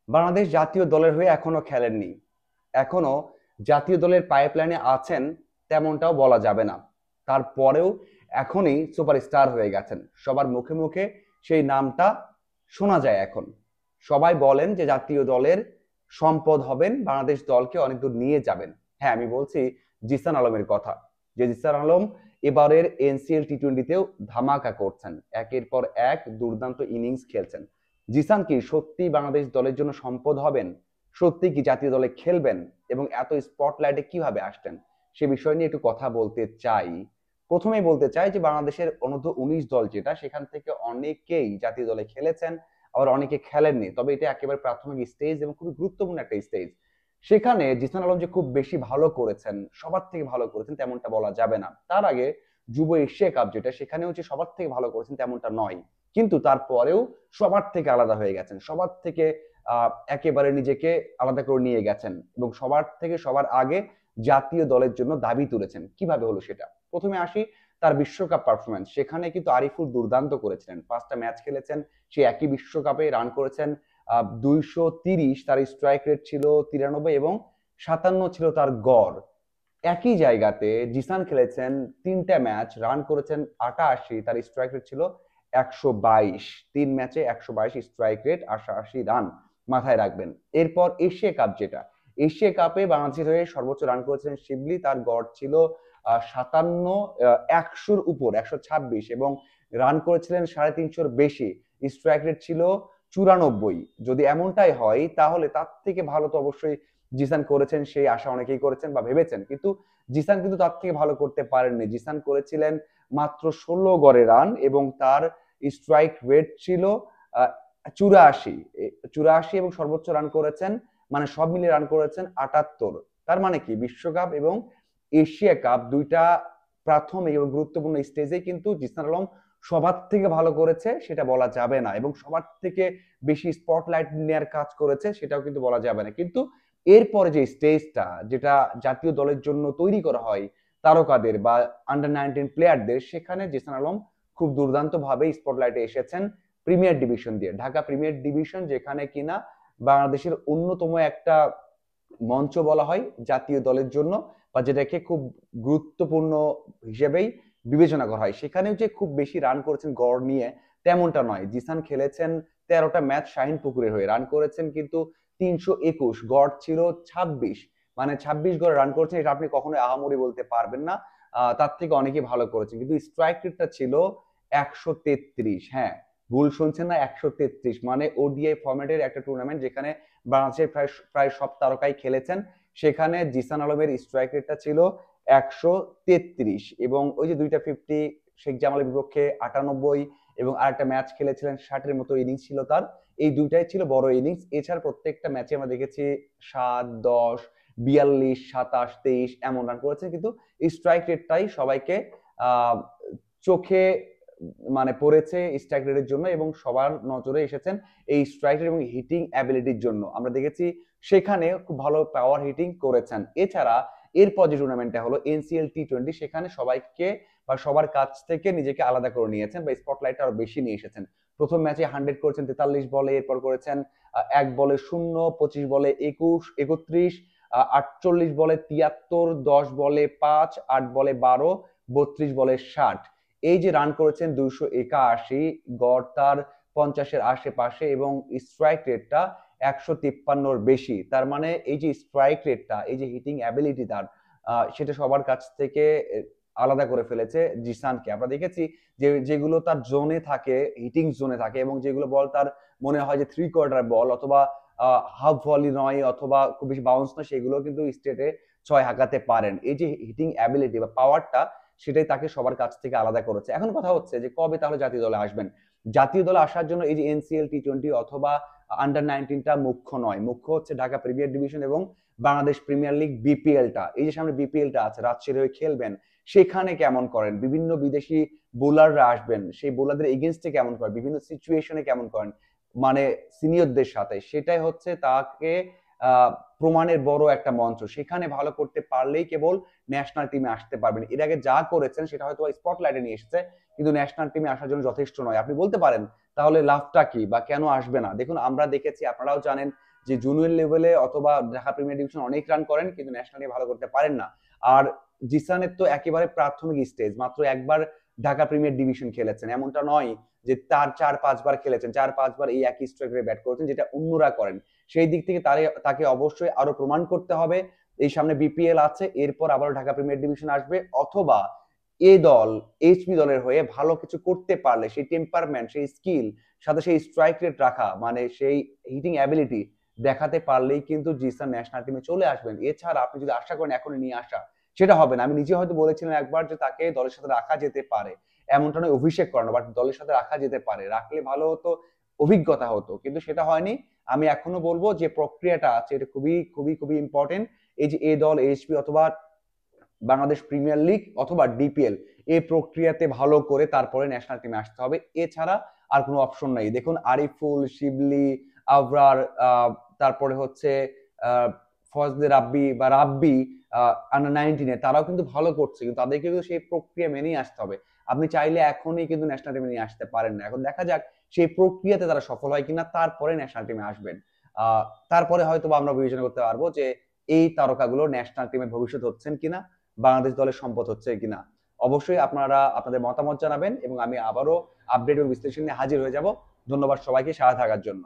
বাংলাদেশ জাতীয় দলের হয়ে এখনো খেলেননি, এখনো জাতীয় দলের পাইপলাইনে আছেন তেমনটাও বলা যাবে না। তারপরেও এখনই সুপারস্টার হয়ে গেছেন, সবার মুখে মুখে সেই নামটা শোনা যায়। এখন সবাই বলেন যে জাতীয় দলের সম্পদ হবেন, বাংলাদেশ দলকে অনেক দূর নিয়ে যাবেন। হ্যাঁ, আমি বলছি জিসান আলমের কথা। যে জিসান আলম এবারের এনসিএল টি-20তেও ধামাকা করছেন, একের পর এক দুর্দান্ত ইনিংস খেলছেন। জিসান কি সত্যি বাংলাদেশ দলের জন্য সম্পদ হবেন? সত্যি কি জাতীয় দলে খেলবেন? এবং এত স্পটলাইটে কিভাবে আসতেন, সে বিষয় নিয়ে একটু কথা বলতে চাই। প্রথমেই বলতে চাই যে বাংলাদেশের অনূর্ধ্ব 19 দল যেটা, সেখান থেকে অনেকেই জাতীয় দলে খেলেছেন, আবার অনেকে খেলেননি। তবে এটা একেবারে প্রাথমিক স্টেজ এবং খুবই গুরুত্বপূর্ণ একটা স্টেজ। সেখানে জিসান আলম যে খুব বেশি ভালো করেছেন, সবার থেকে ভালো করেছেন তেমনটা বলা যাবে না। তার আগে যুব এশিয়া কাপ যেটা, সেখানেও যে সবার থেকে ভালো করেছেন তেমনটা নয়, কিন্তু তারপরেও সবার থেকে আলাদা হয়ে গেছেন, সবার থেকে একেবারে নিজেকে আলাদা করে নিয়ে গেছেন এবং সবার থেকে সবার আগে জাতীয় দলের জন্য দাবি তুলেছেন। কিভাবে হলো সেটা প্রথমে আসি। তার বিশ্বকাপ পারফরমেন্স, সেখানে কিন্তু আরিফুল দুর্দান্ত করেছিলেন। 5টা ম্যাচ খেলেছেন, সে একই বিশ্বকাপে রান করেছেন 230, তার স্ট্রাইক রেট ছিল 93 এবং 57 ছিল তার গড়। একই জায়গাতে জিসান খেলেছেন 3টা ম্যাচ, রান করেছেন 88, তার স্ট্রাইক রেট ছিল 122। 3 ম্যাচে 122 স্ট্রাইক রেট, 88 রান, মাথায় রাখবেন। এরপর এশিয়া কাপ যেটা, এশিয়া কাপে বাংলাদেশের হয়ে সর্বোচ্চ রান করেছিলেন শিবলি, তার গড় ছিল 57, 100-র উপর 126 এবং রান করেছিলেন 350-র বেশি, স্ট্রাইক রেট ছিল 94। যদি এমনটাই হয় তাহলে তার থেকে ভালো তো অবশ্যই জিসান করেছেন, সেই আশা অনেকেই করেছেন বা ভেবেছেন, কিন্তু জিসান কিন্তু তার থেকে ভালো করতে পারেননি। জিসান করেছিলেন মাত্র 16 গড়ে রান এবং তার স্ট্রাইক রেট ছিল 84। 84 এবং সর্বোচ্চ রান করেছেন, মানে সব মিলিয়ে রান করেছেন 78। তার মানে কি বিশ্বকাপ এবং এশিয়া কাপ দুইটা প্রাথমিক এবং গুরুত্বপূর্ণ স্টেজে কিন্তু জিসান আলম সবার থেকে ভালো করেছে সেটা বলা যাবে না, এবং সবার থেকে বেশি স্পটলাইট নেওয়ার কাজ করেছে সেটাও কিন্তু বলা যাবে না। কিন্তু এরপরে যে স্টেজটা, যেটা জাতীয় দলের জন্য তৈরি করা হয় তারকাদের বা আন্ডার 19 প্লেয়ারদের, সেখানে জিসান আলম খুব দুর্দান্ত ভাবে স্পটলাইটে এসেছেন প্রিমিয়ার ডিভিশন দিয়ে। ঢাকা প্রিমিয়ার ডিভিশন, যেখানে কিনা বাংলাদেশের অন্যতম একটা মঞ্চ বলা হয় জাতীয় দলের জন্য, বা যেটাকে খুব গুরুত্বপূর্ণ হিসেবেই বিবেচনা করা হয়। সেখানেও যে খুব বেশি রান করেছেন গড় নিয়ে তেমনটা নয়। জিসান খেলেছেন 13টা ম্যাচ শাহিন পুকুরের হয়ে, রান করেছেন কিন্তু 321, গড় ছিল 26, মানে 26 গড়ে রান করেছেন, এটা আপনি কখনোই আহামরি বলতে পারবেন না। তার থেকে অনেকেই ভালো করেছেন, কিন্তু স্ট্রাইক রেটটা ছিল 133। হ্যাঁ, ভুল শুনছেন না, 133, মানে ওডিআই ফরম্যাটের একটা টুর্নামেন্ট যেখানে বাংলাদেশের প্রায় প্রায় সব তারকাই খেলেছেন, সেখানে জিসান আলমের স্ট্রাইক রেটটা ছিল 133। এবং ওই যে দুইটা 50, শেখ জামালের বিপক্ষে 98 এবং আরেকটা ম্যাচ খেলেছিলেন 60-এর মতো ইনিংস ছিল তার, এই দুইটাই ছিল বড় ইনিংস। এছাড়া প্রত্যেকটা ম্যাচে আমরা দেখেছি 7, 10, 42, 27, 23 এমন রান করেছে, কিন্তু স্ট্রাইক রেটটাই সবাইকে আহ চোখে মানে পড়েছে স্ট্রাইক রেটের জন্য, এবং সবার নজরে এসেছেন এই স্ট্রাইক রেট এবং হিটিং অ্যাবিলিটির জন্য। আমরা দেখেছি সেখানে খুব ভালো পাওয়ার হিটিং করেছেন। এছাড়া এরপর যে টুর্নামেন্টটা হলো এনসিএল টি-20, সেখানে সবাইকে বা সবার কাছ থেকে নিজেকে আলাদা করে নিয়েছেন বা স্পটলাইট আরো বেশি নিয়ে এসেছেন। প্রথম ম্যাচে 100 করেছেন 43 বলে, এরপর করেছেন 1 বলে 0, 25 বলে 21, 31, 48 বলে 73, 10 বলে 5, 8 বলে 12, 32 বলে 60। এই যে রান করেছেন 281, গড় তার 50-এর আশেপাশে এবং স্ট্রাইক রেটটা 153-র বেশি। তার মানে এই যে স্ট্রাইক রেটটা, এই যে হিটিং অ্যাবিলিটি তার, সেটা সবার কাছ থেকে আলাদা করে ফেলেছে জিসানকে। আমরা দেখেছি যে যেগুলো তার জোনে থাকে, হিটিং জোনে থাকে, এবং যেগুলো বল তার মনে হয় যে 3 কোয়ার্টার বল অথবা হাফ ভলি নয় অথবা খুব বেশি বাউন্স নয়, সেগুলো কিন্তু স্টেটে 6 হাঁকাতে পারেন। এই যে হিটিং অ্যাবিলিটি বা পাওয়ারটা, সেটাই তাকে সবার কাছ থেকে আলাদা করেছে। এখন কথা হচ্ছে যে কবে তাহলে জাতীয় দলে আসবেন? জাতীয় দলে আসার জন্য এই যে এনসিএল টি-20 অথবা আন্ডার 19টা মুখ্য নয়, মুখ্য হচ্ছে ঢাকা প্রিমিয়ার ডিভিশন এবং বাংলাদেশ প্রিমিয়ার লিগ বিপিএলটা। এই যে সামনে বিপিএলটা আছে, রাজশাহীর হয়ে খেলবেন, সেখানে কেমন করেন, বিভিন্ন বিদেশি বোলাররা আসবেন, সেই বোলারদের এগেনস্টে কেমন করেন, বিভিন্ন সিচুয়েশনে কেমন করেন, মানে সিনিয়রদের সাথে, সেটাই হচ্ছে তাকে প্রমাণের বড় একটা মঞ্চ, সেখানে ভালো করতে পারলেই কেবল ন্যাশনাল টিমে আসতে পারবেন। এর আগে যা করেছেন সেটা হয়তো স্পটলাইটে নিয়ে এসেছে, কিন্তু ন্যাশনাল টিমে আসার জন্য যথেষ্ট নয়। আপনি বলতে পারেন তাহলে লাভটা কি বা কেন আসবে না? দেখুন, আমরা দেখেছি, আপনারাও জানেন যে জুনিয়র লেভেলে অথবা ঢাকা প্রিমিয়ার ডিভিশন অনেক রান করেন, কিন্তু ন্যাশনালি ভালো করতে পারেন না। আর জিসানের তো একেবারে প্রাথমিক স্টেজ, মাত্র একবার ঢাকা প্রিমিয়ার ডিভিশন খেলেছেন, এমনটা নয় যে তার 4-5 বার খেলেছেন, 4-5 বার এই একই স্ট্রাইকে ব্যাট করেছেন, যেটা অন্যরা করেন। সেই দিক থেকে তাকে অবশ্যই আরো প্রমাণ করতে হবে। এই সামনে বিপিএল আছে, এরপর আবার ঢাকা প্রিমিয়ার ডিভিশন আসবে, অথবা এ দল, এইচপি দলের হয়ে ভালো কিছু করতে পারলে সেই টেম্পারমেন্ট, সেই স্কিল, সাথে সেই স্ট্রাইক রেট রাখা, মানে সেই হিটিং অ্যাবিলিটি দেখাতে পারলেই কিন্তু জিসান ন্যাশনাল টিমে চলে আসবেন। এছাড়া আপনি যদি আশা করেন এখনই নিয়ে আসা, সেটা হবে না। আমি নিজে হয়তো বলেছিলাম একবার যে তাকে দলের সাথে রাখা যেতে পারে, এমনটা নয় অভিষেক করানো, বাট দলের সাথে রাখা যেতে পারে, রাখলে ভালো হতো, অভিজ্ঞতা হতো, কিন্তু সেটা হয়নি। আমি এখনো বলবো যে প্রক্রিয়াটা আছে এটা খুবই খুবই খুবই ইম্পর্টেন্ট। এই যে এ দল, এইচপি অথবা বাংলাদেশ প্রিমিয়ার লিগ অথবা ডিপিএল, এই প্রক্রিয়াতে ভালো করে তারপরে ন্যাশনাল টিমে আসতে হবে, এছাড়া আর কোনো অপশন নাই। দেখুন আরিফুল, শিবলি, আবরার, তারপরে হচ্ছে ফজলে রাব্বি বা রাব্বি, আন্ডার 19-এ তারাও কিন্তু ভালো করছে, কিন্তু তাদেরকে কিন্তু সেই প্রক্রিয়া মেনেই আসতে হবে। আপনি চাইলে এখনই কিন্তু ন্যাশনাল টিমে নিয়ে আসতে পারেন না। এখন দেখা যাক সেই প্রক্রিয়াতে তারা সফল হয় কিনা, তারপরে ন্যাশনাল টিমে আসবেন। তারপরে হয়তো আমরা বিবেচনা করতে পারবো যে এই তারকাগুলো ন্যাশনাল টিমের ভবিষ্যৎ হচ্ছেন কিনা, বাংলাদেশ দলের সম্পদ হচ্ছে কিনা। অবশ্যই আপনারা আপনাদের মতামত জানাবেন এবং আমি আবারও আপডেট এবং বিশ্লেষণ নিয়ে হাজির হয়ে যাব। ধন্যবাদ সবাইকে সাথে থাকার জন্য।